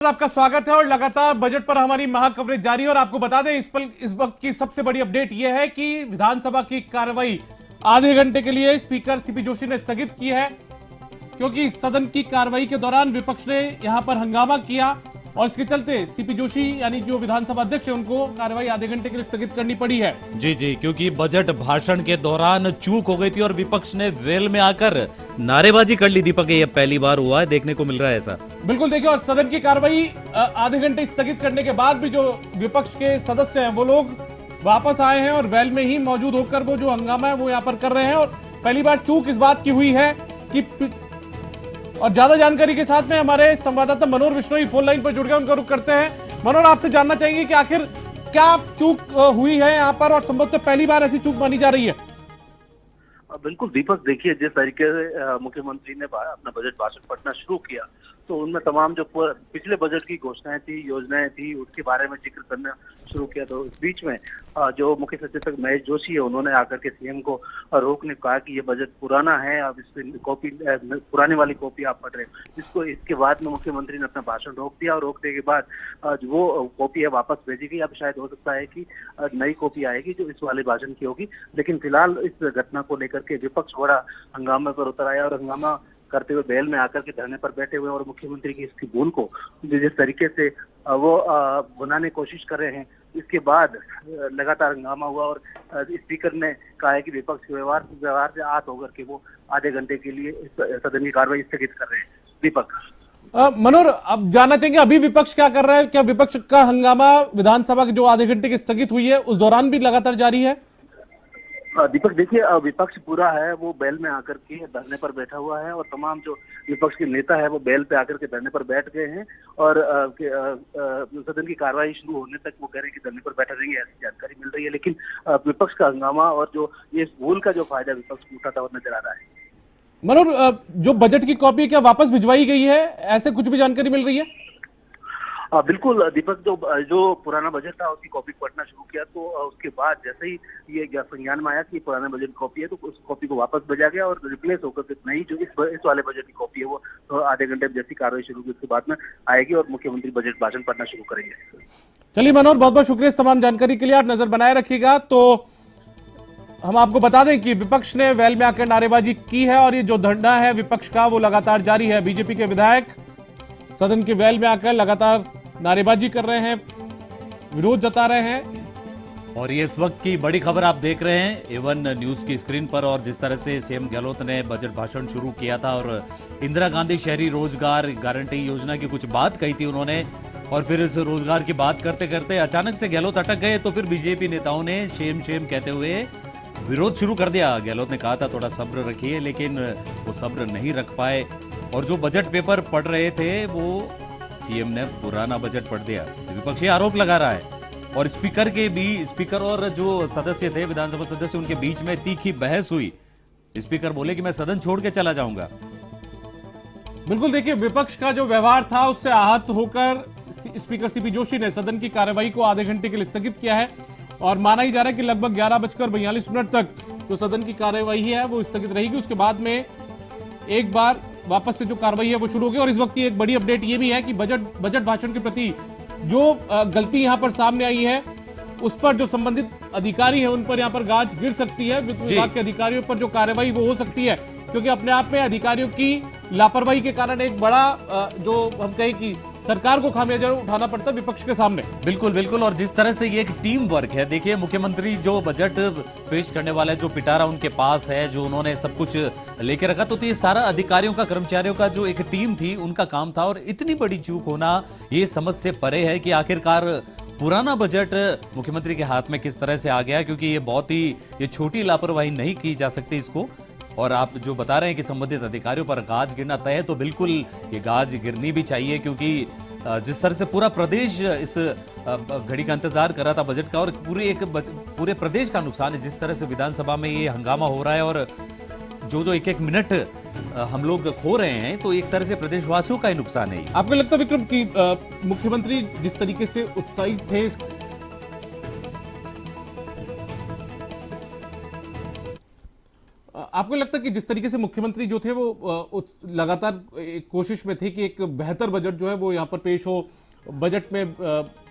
आपका स्वागत है और लगातार बजट पर हमारी महा कवरेज जारी है। और आपको बता दें इस वक्त की सबसे बड़ी अपडेट यह है कि विधानसभा की कार्रवाई आधे घंटे के लिए स्पीकर सीपी जोशी ने स्थगित की है, क्योंकि सदन की कार्रवाई के दौरान विपक्ष ने यहां पर हंगामा किया और इसके चलते सीपी जोशी यानी जो विधानसभा अध्यक्ष है उनको कार्रवाई आधे घंटे के लिए स्थगित करनी पड़ी है। जी, क्योंकि बजट भाषण के दौरान चूक हो गई थी और विपक्ष ने वेल में आकर नारेबाजी कर ली। दीपक, ये पहली बार हुआ है, देखने को मिल रहा है ऐसा। बिल्कुल, देखिए, और सदन की कार्रवाई आधे घंटे स्थगित करने के बाद भी जो विपक्ष के सदस्य हैं वो लोग वापस आए हैं और वेल में ही मौजूद होकर वो जो हंगामा है वो यहाँ पर कर रहे हैं। और पहली बार चूक इस बात की हुई है कि और ज्यादा जानकारी के साथ में हमारे संवाददाता मनोहर विश्नोई फोन लाइन पर जुड़ गए, उनका रुख करते हैं। मनोहर, आपसे जानना चाहेंगे कि आखिर क्या चूक हुई है यहाँ पर और संभवतः पहली बार ऐसी चूक मानी जा रही है। बिल्कुल दीपक, देखिए, जिस तरीके से मुख्यमंत्री ने अपना बजट भाषण पढ़ना शुरू किया तो उनमें तमाम जो पिछले बजट की घोषणाएं थी, योजनाएं थी, उसके बारे में जिक्र करना शुरू किया। तो इस बीच में जो मुख्य सचेतक महेश जोशी है उन्होंने आकर के सीएम को रोकने कहा कि ये बजट पुराना है, अब इसकी कॉपी, पुराने वाली कॉपी आप पढ़ रहे हो। इसके बाद में मुख्यमंत्री ने अपना भाषण रोक दिया और रोकने के बाद जो कॉपी है वापस भेजी गई। अब शायद हो सकता है कि नई कॉपी आएगी जो इस वाले भाषण की होगी। लेकिन फिलहाल इस घटना को लेकर के विपक्ष बड़ा हंगामे पर उतर आया और हंगामा करते हुए बेल में आकर के धरने पर बैठे हुए और मुख्यमंत्री की इसकी भूल को जिस तरीके से वो भुनाने की कोशिश कर रहे हैं, इसके बाद लगातार हंगामा हुआ और स्पीकर ने कहा है कि विपक्ष के व्यवहार से आहत होकर के वो आधे घंटे के लिए सदन की कार्रवाई स्थगित कर रहे हैं। दीपक, मनोहर, अब जानना चाहेंगे अभी विपक्ष क्या कर रहा है? क्या विपक्ष का हंगामा विधानसभा की जो आधे घंटे की स्थगित हुई है उस दौरान भी लगातार जारी है? दीपक, देखिए, विपक्ष पूरा है वो बेल में आकर के धरने पर बैठा हुआ है और तमाम जो विपक्ष के नेता है वो बेल पे आकर के धरने पर बैठ गए हैं और सदन की कार्रवाई शुरू होने तक वो कह रहे हैं कि धरने पर बैठे रहेंगे, ऐसी जानकारी मिल रही है। लेकिन विपक्ष का हंगामा और जो ये भूल का जो फायदा विपक्ष उठाता हुआ नजर आ रहा है। मनोहर, जो बजट की कॉपी क्या वापस भिजवाई गई है, ऐसे कुछ भी जानकारी मिल रही है? बिल्कुल दीपक, जो पुराना बजट था उसकी कॉपी पढ़ना शुरू किया तो उसके बाद जैसे ही ये संज्ञान में आया कि पुराने बजट की कॉपी है तो उस कॉपी को वापस भेजा गया और रिप्लेस होकर नई जो इस वाले बजट की कॉपी है वो तो आधे घंटे में जैसी कार्रवाई शुरू की उसके बाद में आएगी और मुख्यमंत्री बजट भाषण पढ़ना शुरू करेंगे। चलिए मनोहर, बहुत बहुत शुक्रिया इस तमाम जानकारी के लिए। आप नजर बनाए रखिएगा। तो हम आपको बता दें कि विपक्ष ने वेल में आकर नारेबाजी की है और ये जो धरना है विपक्ष का वो लगातार जारी है। बीजेपी के विधायक सदन के वेल में आकर लगातार नारेबाजी कर रहे हैं, विरोध जता रहे हैं। और ये इस वक्त की बड़ी खबर आप देख रहे हैं एवन न्यूज की स्क्रीन पर। और जिस तरह से सीएम गहलोत ने बजट भाषण शुरू किया था और इंदिरा गांधी शहरी रोजगार गारंटी योजना की कुछ बात कही थी उन्होंने, और फिर इस रोजगार की बात करते करते अचानक से गहलोत अटक गए तो फिर बीजेपी नेताओं ने शेम शेम कहते हुए विरोध शुरू कर दिया। गहलोत ने कहा था थोड़ा सब्र रखिए, लेकिन वो सब्र नहीं रख पाए और जो बजट पेपर पढ़ रहे थे वो सीएम ने पुराना बजट पढ़ दिया। विपक्ष ये आरोप लगा रहा है और स्पीकर और जो सदस्य थे, विधानसभा सदस्य, उनके बीच में तीखी बहस हुई। स्पीकर बोले कि मैं सदन छोड़ के चला जाऊंगा। बिल्कुल, देखिए, विपक्ष का जो व्यवहार था उससे आहत होकर स्पीकर सीपी जोशी ने सदन की कार्यवाही को आधे घंटे के लिए स्थगित किया है और माना ही जा रहा है कि लगभग 11:42 तक जो सदन की कार्यवाही है वो स्थगित रहेगी। उसके बाद में एक बार वापस से जो कार्रवाई है वो शुरू होगी। और इस वक्त की एक बड़ी अपडेट ये भी है कि बजट भाषण के प्रति जो गलती यहां पर सामने आई है उस पर जो संबंधित अधिकारी हैं उन पर यहां पर गाज गिर सकती है। वित्त विभाग के अधिकारियों पर जो कार्रवाई वो हो सकती है, क्योंकि अपने आप में अधिकारियों की लापरवाही के कारण एक बड़ा जो हम कहें कि सरकार को खामियाजा उठाना पड़ता है विपक्ष के सामने। बिल्कुल। और जिस तरह से ये एक टीम वर्क है, देखिए, मुख्यमंत्री जो बजट पेश करने वाला है, जो पिटारा उनके पास है, जो उन्होंने सब कुछ लेके रखा, तो ये सारा अधिकारियों का, कर्मचारियों का जो एक टीम थी उनका काम था। और इतनी बड़ी चूक होना ये समझ से परे है कि आखिरकार पुराना बजट मुख्यमंत्री के हाथ में किस तरह से आ गया, क्योंकि ये छोटी लापरवाही नहीं की जा सकती इसको। और आप जो बता रहे हैं कि संबंधित अधिकारियों पर गाज गिरना तय है, तो बिल्कुल ये गाज गिरनी भी चाहिए, क्योंकि जिस तरह से पूरा प्रदेश इस घड़ी का इंतजार कर रहा था बजट का, और पूरे प्रदेश का नुकसान है जिस तरह से विधानसभा में ये हंगामा हो रहा है और जो एक एक मिनट हम लोग खो रहे हैं, तो एक तरह से प्रदेशवासियों का ही नुकसान है। आपको लगता है विक्रम कि मुख्यमंत्री जिस तरीके से उत्साहित थे आपको लगता है कि जिस तरीके से मुख्यमंत्री जो थे वो लगातार एक कोशिश में थे कि एक बेहतर बजट जो है वो यहाँ पर पेश हो, बजट में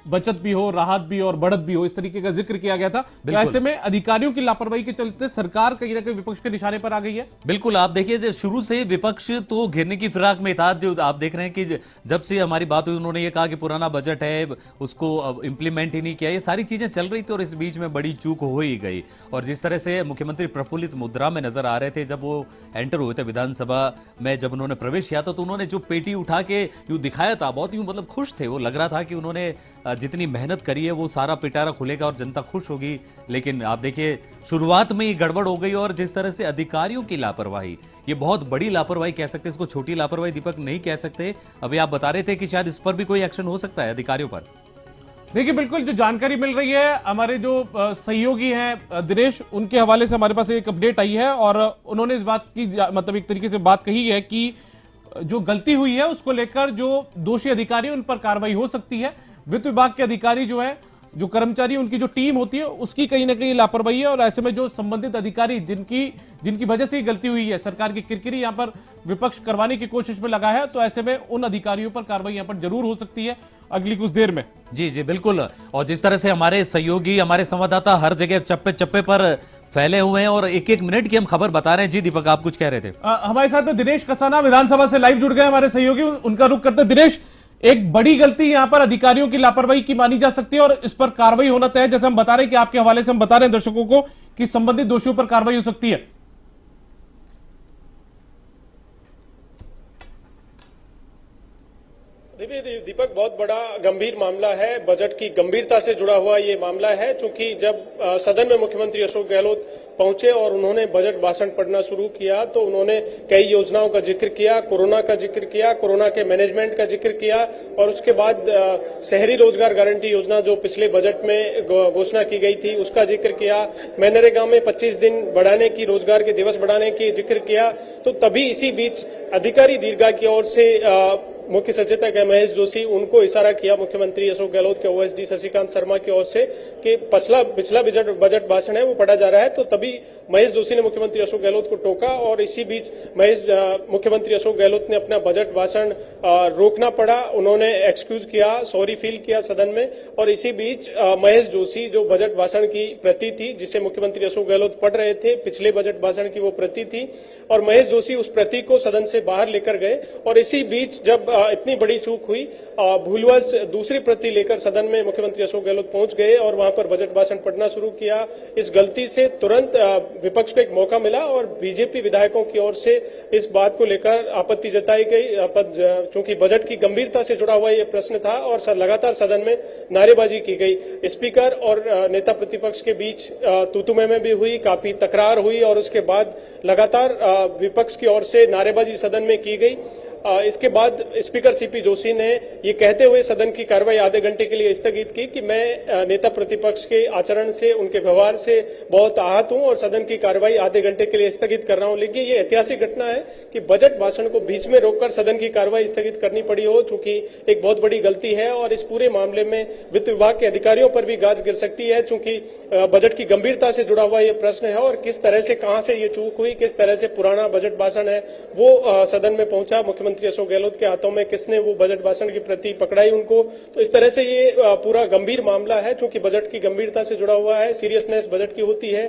बचत भी हो, राहत भी और बढ़त भी हो, इस तरीके का जिक्र किया गया था, तो ऐसे में अधिकारियों की लापरवाही के चलते सरकार कहीं ना कहीं विपक्ष के निशाने पर आ गई है? बिल्कुल, आप देखिए शुरू से विपक्ष तो घेरने की फिराक में था। जो आप देख रहे हैं कि जब से हमारी बात हुई उन्होंने ये कहा कि पुराना बजट है उसको इम्प्लीमेंट ही नहीं किया, ये सारी चीजें चल रही थी और इस बीच में बड़ी चूक हो ही गई। और जिस तरह से मुख्यमंत्री प्रफुल्लित मुद्रा में नजर आ रहे थे जब वो एंटर हुए थे विधानसभा में, जब उन्होंने प्रवेश किया था तो उन्होंने जो पेटी उठा के यूं दिखाया था, बहुत यूं मतलब खुश थे, वो लग रहा था कि उन्होंने जितनी मेहनत करी है वो सारा पिटारा खुलेगा और जनता खुश होगी। लेकिन आप देखिए शुरुआत में ही गड़बड़ हो गई और जिस तरह से अधिकारियों की लापरवाही, ये बहुत बड़ी लापरवाही कह सकते हैं, इसको छोटी लापरवाही दीपक नहीं कह सकते। अभी आप बता रहे थे कि शायद इस पर भी कोई एक्शन हो सकता है अधिकारियों पर। देखिए बिल्कुल जो जानकारी मिल रही है, हमारे जो सहयोगी हैं दिनेश, उनके हवाले से हमारे पास एक अपडेट आई है और उन्होंने इस बात की मतलब एक तरीके से बात कही है कि जो गलती हुई है उसको लेकर जो दोषी अधिकारी उन पर कार्रवाई हो सकती है। वित्त विभाग के अधिकारी जो है, जो कर्मचारी, उनकी जो टीम होती है उसकी कहीं ना कहीं लापरवाही है और ऐसे में जो संबंधित अधिकारी जिनकी वजह से गलती हुई है, सरकार की किरकिरी यहां पर विपक्ष करवाने की कोशिश में लगा है, तो ऐसे में उन अधिकारियों पर कार्रवाई यहां पर जरूर हो सकती है अगली कुछ देर में। जी जी बिल्कुल। और जिस तरह से हमारे सहयोगी, हमारे संवाददाता हर जगह चप्पे चप्पे पर फैले हुए हैं और एक एक मिनट की हम खबर बता रहे हैं। जी दीपक, आप कुछ कह रहे थे। हमारे साथ में दिनेश कसाना विधानसभा से लाइव जुड़ गए हमारे सहयोगी, उनका रुख करते। दिनेश, एक बड़ी गलती यहां पर अधिकारियों की लापरवाही की मानी जा सकती है और इस पर कार्रवाई होना तय है, जैसे हम बता रहे हैं कि आपके हवाले से हम बता रहे हैं दर्शकों को कि संबंधित दोषियों पर कार्रवाई हो सकती है। दीपक, बहुत बड़ा गंभीर मामला है, बजट की गंभीरता से जुड़ा हुआ ये मामला है। चूंकि जब सदन में मुख्यमंत्री अशोक गहलोत पहुंचे और उन्होंने बजट भाषण पढ़ना शुरू किया तो उन्होंने कई योजनाओं का जिक्र किया, कोरोना का जिक्र किया, कोरोना के मैनेजमेंट का जिक्र किया और उसके बाद शहरी रोजगार गारंटी योजना जो पिछले बजट में घोषणा की गई थी उसका जिक्र किया, मनरेगा में 25 दिन बढ़ाने की, रोजगार के दिवस बढ़ाने की जिक्र किया। तो तभी इसी बीच अधिकारी दीर्घा की ओर से मुख्य सचेतक है महेश जोशी, उनको इशारा किया मुख्यमंत्री अशोक गहलोत के ओएसडी शशिकांत शर्मा की ओर से कि पिछला बजट भाषण है वो पढ़ा जा रहा है। तो तभी महेश जोशी ने मुख्यमंत्री अशोक गहलोत को टोका और इसी बीच मुख्यमंत्री अशोक गहलोत ने अपना बजट भाषण रोकना पड़ा। उन्होंने एक्सक्यूज किया, सॉरी फील किया सदन में और इसी बीच महेश जोशी जो बजट भाषण की प्रति थी, जिसे मुख्यमंत्री अशोक गहलोत पढ़ रहे थे, पिछले बजट भाषण की वो प्रति थी और महेश जोशी उस प्रति को सदन से बाहर लेकर गए। और इसी बीच जब इतनी बड़ी चूक हुई, भूलवश दूसरी प्रति लेकर सदन में मुख्यमंत्री अशोक गहलोत पहुंच गए और वहां पर बजट भाषण पढ़ना शुरू किया। इस गलती से तुरंत विपक्ष को एक मौका मिला और बीजेपी विधायकों की ओर से इस बात को लेकर आपत्ति जताई गई। चूंकि बजट की गंभीरता से जुड़ा हुआ यह प्रश्न था और लगातार सदन में नारेबाजी की गई। स्पीकर और नेता प्रतिपक्ष के बीच तूतुमे में भी हुई, काफी तकरार हुई और उसके बाद लगातार विपक्ष की ओर से नारेबाजी सदन में की गई। इसके बाद स्पीकर सीपी जोशी ने ये कहते हुए सदन की कार्रवाई आधे घंटे के लिए स्थगित की कि मैं नेता प्रतिपक्ष के आचरण से, उनके व्यवहार से बहुत आहत हूं और सदन की कार्रवाई आधे घंटे के लिए स्थगित कर रहा हूं। लेकिन ये ऐतिहासिक घटना है कि बजट भाषण को बीच में रोककर सदन की कार्रवाई स्थगित करनी पड़ी हो, चूंकि एक बहुत बड़ी गलती है और इस पूरे मामले में वित्त विभाग के अधिकारियों पर भी गाज गिर सकती है, चूंकि बजट की गंभीरता से जुड़ा हुआ ये प्रश्न है और किस तरह से, कहां से ये चूक हुई, किस तरह से पुराना बजट भाषण है वो सदन में पहुंचा, मुख्यमंत्री अशोक गहलोत के हाथों में किसने वो बजट भाषण की प्रति पकड़ाई उनको। तो इस तरह से ये पूरा गंभीर मामला है, चूंकि बजट की गंभीरता से जुड़ा हुआ है, सीरियसनेस बजट की होती है।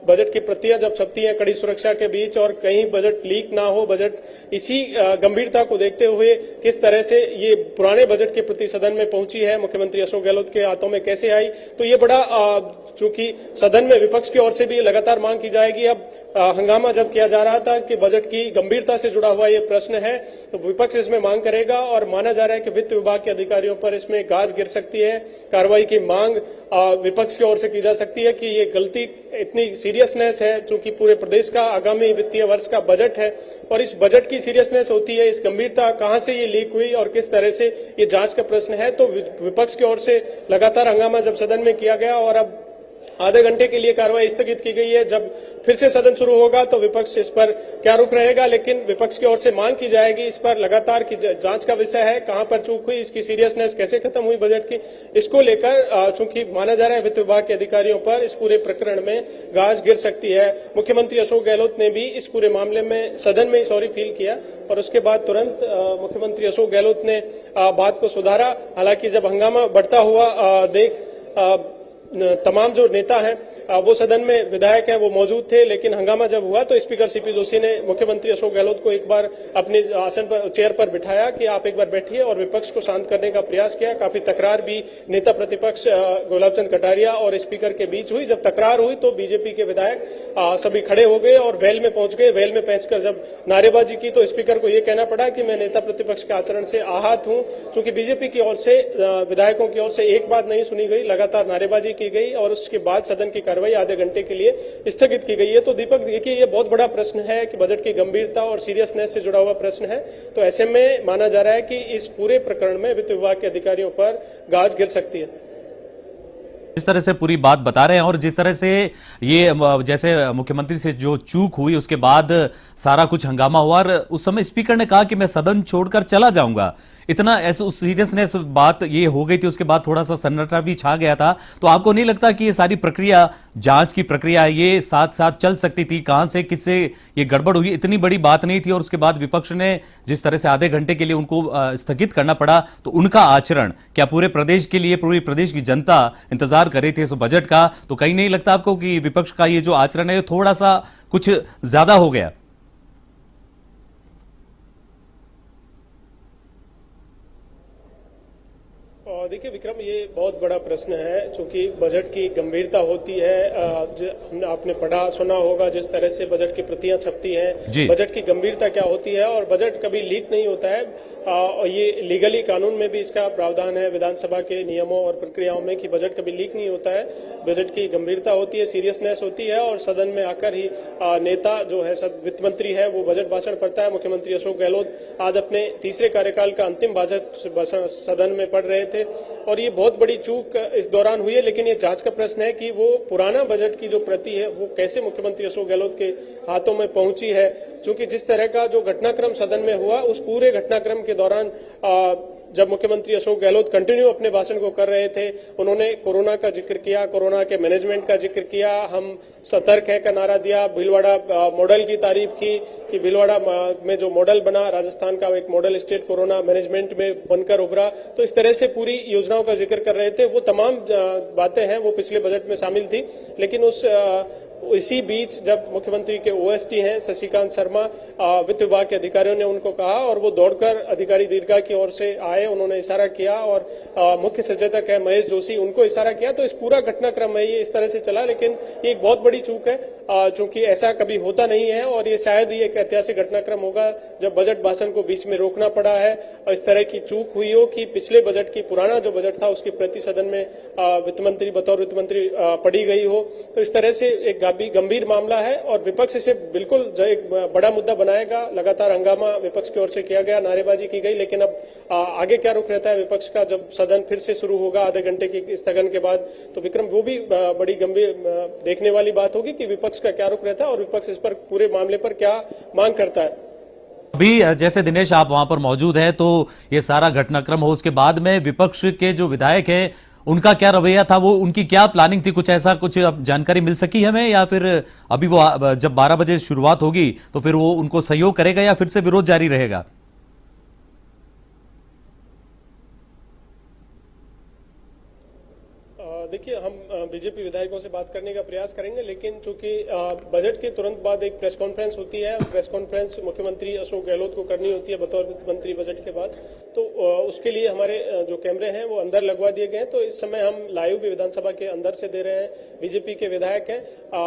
बजट की प्रतियां जब छपती हैं कड़ी सुरक्षा के बीच और कहीं बजट लीक ना हो, बजट इसी गंभीरता को देखते हुए किस तरह से ये पुराने बजट के प्रति सदन में पहुंची है, मुख्यमंत्री अशोक गहलोत के हाथों में कैसे आई, तो ये बड़ा चूंकि सदन में विपक्ष की ओर से भी लगातार मांग की जाएगी। अब हंगामा जब किया जा रहा था कि बजट की गंभीरता से जुड़ा हुआ ये प्रश्न है तो विपक्ष इसमें मांग करेगा और माना जा रहा है कि वित्त विभाग के अधिकारियों पर इसमें गाज गिर सकती है। कार्रवाई की मांग विपक्ष की ओर से की जा सकती है कि ये गलती इतनी सीरियसनेस है, चूंकि पूरे प्रदेश का आगामी वित्तीय वर्ष का बजट है और इस बजट की सीरियसनेस होती है, इस गंभीरता कहां से ये लीक हुई और किस तरह से ये जांच का प्रश्न है। तो विपक्ष की ओर से लगातार हंगामा जब सदन में किया गया और अब आधे घंटे के लिए कार्रवाई स्थगित की गई है। जब फिर से सदन शुरू होगा तो विपक्ष इस पर क्या रुख रहेगा, लेकिन विपक्ष की ओर से मांग की जाएगी इस पर लगातार की जांच का विषय है। कहां पर चूक हुई, इसकी सीरियसनेस कैसे खत्म हुई बजट की, इसको लेकर चूंकि माना जा रहा है वित्त विभाग के अधिकारियों पर इस पूरे प्रकरण में गाज गिर सकती है। मुख्यमंत्री अशोक गहलोत ने भी इस पूरे मामले में सदन में ही सॉरी फील किया और उसके बाद तुरंत मुख्यमंत्री अशोक गहलोत ने बात को सुधारा। हालांकि जब हंगामा बढ़ता हुआ देख तमाम जो नेता हैं वो सदन में विधायक हैं वो मौजूद थे, लेकिन हंगामा जब हुआ तो स्पीकर सीपी जोशी ने मुख्यमंत्री अशोक गहलोत को एक बार अपने आसन पर चेयर पर बिठाया कि आप एक बार बैठिए और विपक्ष को शांत करने का प्रयास किया। काफी तकरार भी नेता प्रतिपक्ष गुलाबचंद कटारिया और स्पीकर के बीच हुई। जब तकरार हुई तो बीजेपी के विधायक सभी खड़े हो गए और वेल में पहुंच गए। वेल में पहुंचकर जब नारेबाजी की तो स्पीकर को यह कहना पड़ा कि मैं नेता प्रतिपक्ष के आचरण से आहत हूं। चूंकि बीजेपी की ओर से विधायकों की ओर से एक बात नहीं सुनी गई, लगातार नारेबाजी की गई और उसके बाद सदन की कार्रवाई आधे घंटे के लिए स्थगित की गई है। तो दीपक देखिए, ये बहुत बड़ा प्रश्न है कि बजट की गंभीरता और सीरियसनेस से जुड़ा हुआ प्रश्न है। तो ऐसे में माना जा रहा है कि इस पूरे प्रकरण में वित्त विभाग के अधिकारियों पर गाज गिर सकती है। जिस तरह से पूरी बात बता रहे हैं और जिस तरह से ये जैसे मुख्यमंत्री से जो चूक हुई उसके बाद सारा कुछ हंगामा हुआ और उस समय स्पीकर ने कहा कि मैं सदन छोड़कर चला जाऊंगा, इतना ऐसे सीरियसनेस बात ये हो गई थी। उसके बाद थोड़ा सा सन्नाटा भी छा गया था। तो आपको नहीं लगता कि ये सारी प्रक्रिया, जांच की प्रक्रिया, ये साथ साथ चल सकती थी? कहां से किससे ये गड़बड़ हुई, इतनी बड़ी बात नहीं थी और उसके बाद विपक्ष ने जिस तरह से आधे घंटे के लिए उनको स्थगित करना पड़ा, तो उनका आचरण क्या पूरे प्रदेश के लिए, पूरे प्रदेश की जनता इंतजार कर रही थी इस बजट का? तो कहीं नहीं लगता आपको कि विपक्ष का ये जो आचरण है थोड़ा सा कुछ ज्यादा हो गया? देखिए विक्रम, ये बहुत बड़ा प्रश्न है। चूंकि बजट की गंभीरता होती है, आपने पढ़ा सुना होगा जिस तरह से बजट की प्रतियां छपती हैं, बजट की गंभीरता क्या होती है और बजट कभी लीक नहीं होता है। और ये लीगली कानून में भी इसका प्रावधान है, विधानसभा के नियमों और प्रक्रियाओं में, कि बजट कभी लीक नहीं होता है। बजट की गंभीरता होती है, सीरियसनेस होती है और सदन में आकर ही नेता जो है वित्त मंत्री है वो बजट भाषण पढ़ता है। मुख्यमंत्री अशोक गहलोत आज अपने तीसरे कार्यकाल का अंतिम बजट सदन में पढ़ रहे थे और ये बहुत बड़ी चूक इस दौरान हुई है। लेकिन ये जांच का प्रश्न है कि वो पुराना बजट की जो प्रति है वो कैसे मुख्यमंत्री अशोक गहलोत के हाथों में पहुंची है। क्योंकि जिस तरह का जो घटनाक्रम सदन में हुआ, उस पूरे घटनाक्रम के दौरान जब मुख्यमंत्री अशोक गहलोत कंटिन्यू अपने भाषण को कर रहे थे, उन्होंने कोरोना का जिक्र किया, कोरोना के मैनेजमेंट का जिक्र किया, हम सतर्क है का नारा दिया, भीलवाड़ा मॉडल की तारीफ की कि भीलवाड़ा में जो मॉडल बना, राजस्थान का एक मॉडल स्टेट कोरोना मैनेजमेंट में बनकर उभरा। तो इस तरह से पूरी योजनाओं का जिक्र कर रहे थे। वो तमाम बातें हैं वो पिछले बजट में शामिल थी। लेकिन इसी बीच जब मुख्यमंत्री के ओएसडी हैं शशिकांत शर्मा, वित्त विभाग के अधिकारियों ने उनको कहा और वो दौड़कर अधिकारी दीर्घा की ओर से आए, उन्होंने इशारा किया और मुख्य सचेतक है महेश जोशी, उनको इशारा किया। तो इस पूरा घटनाक्रम में ये इस तरह से चला। लेकिन ये एक बहुत बड़ी चूक है, चूंकि ऐसा कभी होता नहीं है और ये शायद ही एक ऐतिहासिक घटनाक्रम होगा जब बजट भाषण को बीच में रोकना पड़ा है और इस तरह की चूक हुई हो कि पिछले बजट की, पुराना जो बजट था उसकी प्रति सदन में वित्त मंत्री बतौर वित्त मंत्री पढ़ी गई हो। तो इस तरह से एक गंभीर मामला है और विपक्ष इसे बिल्कुल एक बड़ा मुद्दा बनाएगा। लगातार हंगामा विपक्ष की ओर से किया गया, नारेबाजी की गई। लेकिन अब आगे क्या रुख रहता है विपक्ष का जब सदन फिर से शुरू होगा आधे घंटे की स्थगन के बाद, तो विक्रम वो भी बड़ी गंभीर देखने वाली बात होगी कि विपक्ष का क्या रुख रहता है और विपक्ष इस पर पूरे मामले पर क्या मांग करता है। अभी जैसे दिनेश आप वहां पर मौजूद हैं, तो ये सारा घटनाक्रम हो उसके बाद में विपक्ष के जो विधायक हैं उनका क्या रवैया था, वो उनकी क्या प्लानिंग थी? कुछ ऐसा कुछ जानकारी मिल सकी हमें, या फिर अभी वो जब 12 बजे शुरुआत होगी तो फिर वो उनको सहयोग करेगा या फिर से विरोध जारी रहेगा? देखिए, हम बीजेपी विधायकों से बात करने का प्रयास करेंगे, लेकिन चूंकि बजट के तुरंत बाद एक प्रेस कॉन्फ्रेंस होती है, प्रेस कॉन्फ्रेंस मुख्यमंत्री अशोक गहलोत को करनी होती है बतौर वित्त मंत्री बजट के बाद, तो उसके लिए हमारे जो कैमरे हैं वो अंदर लगवा दिए गए हैं। तो इस समय हम लाइव भी विधानसभा के अंदर से दे रहे हैं। बीजेपी के विधायक हैं,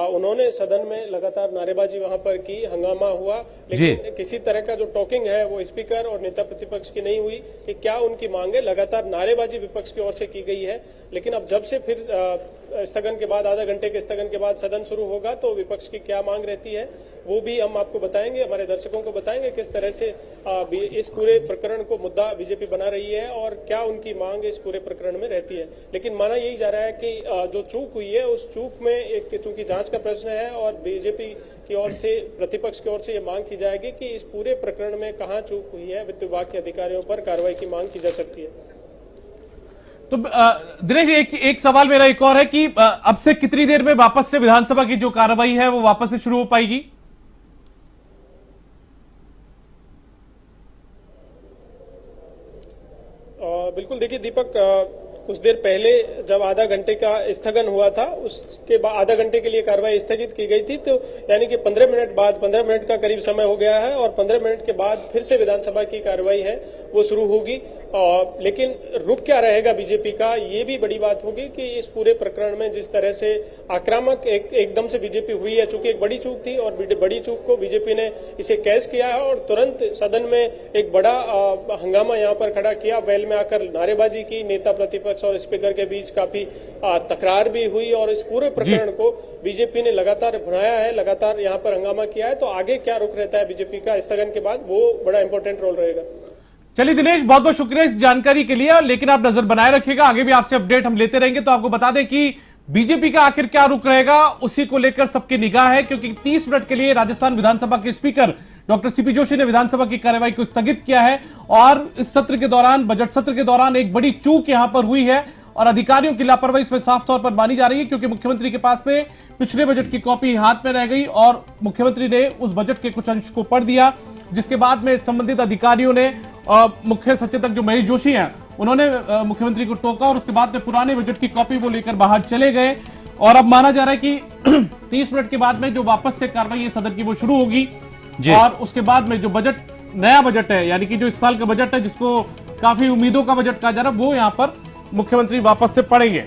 उन्होंने सदन में लगातार नारेबाजी वहां पर की, हंगामा हुआ, लेकिन किसी तरह का जो टॉकिंग है वो स्पीकर और नेता प्रतिपक्ष की नहीं हुई कि क्या उनकी मांग है। लगातार नारेबाजी विपक्ष की ओर से की गई है। लेकिन अब जब से फिर स्थगन के बाद, आधा घंटे के स्थगन के बाद सदन शुरू होगा तो विपक्ष की क्या मांग रहती है वो भी हम आपको बताएंगे, हमारे दर्शकों को बताएंगे किस तरह से इस पूरे प्रकरण को मुद्दा बीजेपी बना रही है और क्या उनकी मांग इस पूरे प्रकरण में रहती है। लेकिन माना यही जा रहा है कि जो चूक हुई है उस चूक में एक चूंकि जांच का प्रश्न है और बीजेपी की ओर से, प्रतिपक्ष की ओर से ये मांग की जाएगी कि इस पूरे प्रकरण में कहां चूक हुई है, वित्त विभाग के अधिकारियों पर कार्रवाई की मांग की जा सकती है। तो दिनेश, एक सवाल मेरा एक और है कि अब से कितनी देर में वापस से विधानसभा की जो कार्रवाई है वो वापस से शुरू हो पाएगी? बिल्कुल, देखिए दीपक, कुछ देर पहले जब आधा घंटे का स्थगन हुआ था उसके बाद आधा घंटे के लिए कार्रवाई स्थगित की गई थी, तो यानी कि 15 मिनट बाद, 15 मिनट का करीब समय हो गया है और 15 मिनट के बाद फिर से विधानसभा की कार्रवाई है वो शुरू होगी। लेकिन रुक क्या रहेगा बीजेपी का, ये भी बड़ी बात होगी कि इस पूरे प्रकरण में जिस तरह से आक्रामक एकदम से बीजेपी हुई है, चूंकि एक बड़ी चूक थी और बड़ी चूक को बीजेपी ने इसे कैश किया है और तुरंत सदन में एक बड़ा हंगामा यहाँ पर खड़ा किया, वेल में आकर नारेबाजी की, नेता प्रतिपक्ष और स्पीकर के बीच काफी तकरार भी हुई और इस पूरे प्रकरण को बीजेपी ने लगातार बढ़ाया है, लगातार यहाँ पर हंगामा किया है। तो आगे क्या रुख रहता है बीजेपी का स्थगन के बाद, वो बड़ा इंपॉर्टेंट रोल रहेगा। चलिए दिनेश, बहुत बहुत शुक्रिया इस जानकारी के लिए, लेकिन आप नजर बनाए रखिएगा, आगे भी आपसे अपडेट हम लेते रहेंगे। तो आपको बता दें कि बीजेपी का आखिर क्या रुख रहेगा उसी को लेकर सबकी निगाह है, क्योंकि 30 मिनट के लिए राजस्थान विधानसभा के स्पीकर डॉक्टर सीपी जोशी ने विधानसभा की कार्यवाही को स्थगित किया है और इस सत्र के दौरान, बजट सत्र के दौरान एक बड़ी चूक यहां पर हुई है और अधिकारियों की लापरवाही इसमें साफ तौर पर मानी जा रही है, क्योंकि मुख्यमंत्री के पास में पिछले बजट की कॉपी हाथ में रह गई और मुख्यमंत्री ने उस बजट के कुछ अंश को पढ़ दिया, जिसके बाद में संबंधित अधिकारियों ने मुख्य सचेतक जो महेश जोशी हैं उन्होंने मुख्यमंत्री को टोका और उसके बाद में पुराने बजट की कॉपी वो लेकर बाहर चले गए और अब माना जा रहा है कि 30 मिनट के बाद में जो वापस से कार्रवाई है सदन की वो शुरू होगी और उसके बाद में जो बजट, नया बजट है, यानी कि जो इस साल का बजट है जिसको काफी उम्मीदों का बजट कहा जा रहा है, वो यहां पर मुख्यमंत्री वापस से पढ़ेंगे।